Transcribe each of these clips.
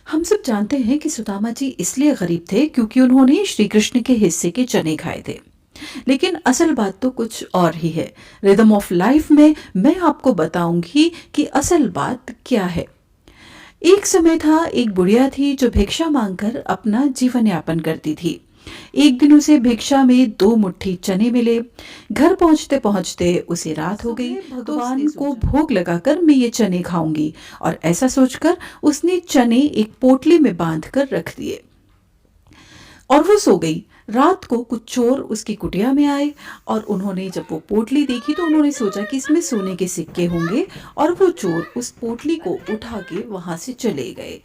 हम सब जानते हैं कि सुदामा जी इसलिए गरीब थे क्योंकि उन्होंने श्री कृष्ण के हिस्से के चने खाए थे। लेकिन असल बात तो कुछ और ही है। रिदम ऑफ लाइफ में मैं आपको बताऊंगी कि असल बात क्या है। एक समय था, एक बुढ़िया थी जो भिक्षा मांगकर अपना जीवन यापन करती थी। एक दिन उसे भिक्षा में 2 मुट्ठी चने मिले। घर पहुंचते पहुंचते उसे रात हो गई। भगवान को भोग लगाकर मैं ये चने खाऊंगी, और ऐसा सोचकर उसने चने एक पोटली में बांध कर रख दिए और वो सो गई। रात को कुछ चोर उसकी कुटिया में आए, और उन्होंने जब वो पोटली देखी तो उन्होंने सोचा कि इसमें सोने के सिक्के होंगे, और वो चोर उस पोटली को उठा के वहां से चले गए।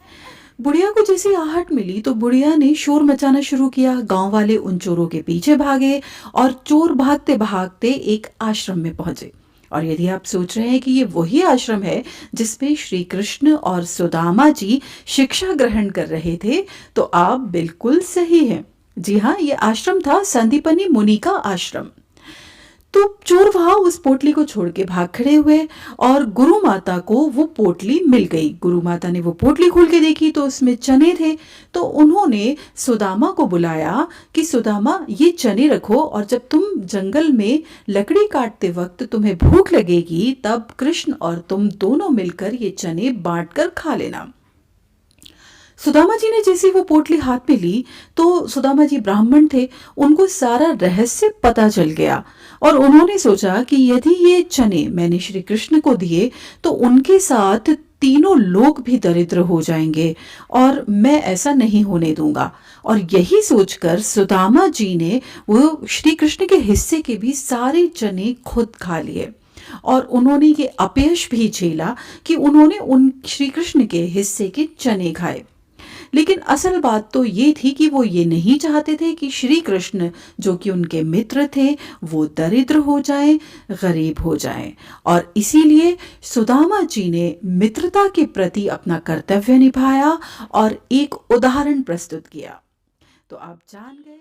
बुढ़िया को जैसी आहट मिली तो बुढ़िया ने शोर मचाना शुरू किया। गांव वाले उन चोरों के पीछे भागे, और चोर भागते भागते एक आश्रम में पहुंचे। और यदि आप सोच रहे हैं कि ये वही आश्रम है जिसमें श्री कृष्ण और सुदामा जी शिक्षा ग्रहण कर रहे थे, तो आप बिल्कुल सही हैं। जी हाँ, ये आश्रम था संदीपनी मुनि का आश्रम। तो चोर वहां उस पोटली को छोड़ के भाग खड़े हुए, और गुरु माता को वो पोटली मिल गई। गुरु माता ने वो पोटली खोल के देखी तो उसमें चने थे। तो उन्होंने सुदामा को बुलाया कि सुदामा, ये चने रखो, और जब तुम जंगल में लकड़ी काटते वक्त तुम्हें भूख लगेगी तब कृष्ण और तुम दोनों मिलकर ये चने बांट कर खा लेना। सुदामा जी ने जैसे वो पोटली हाथ में ली तो सुदामा जी ब्राह्मण थे, उनको सारा रहस्य पता चल गया। और उन्होंने सोचा कि यदि ये चने मैंने श्री कृष्ण को दिए तो उनके साथ तीनों लोग भी दरिद्र हो जाएंगे, और मैं ऐसा नहीं होने दूंगा। और यही सोचकर सुदामा जी ने वो श्री कृष्ण के हिस्से के भी सारे चने खुद खा लिए, और उन्होंने ये अपयश भी झेला कि उन्होंने उन श्री कृष्ण के हिस्से के चने खाए। लेकिन असल बात तो ये थी कि वो ये नहीं चाहते थे कि श्री कृष्ण, जो कि उनके मित्र थे, वो दरिद्र हो जाएं, गरीब हो जाएं। और इसीलिए सुदामा जी ने मित्रता के प्रति अपना कर्तव्य निभाया और एक उदाहरण प्रस्तुत किया। तो आप जान गए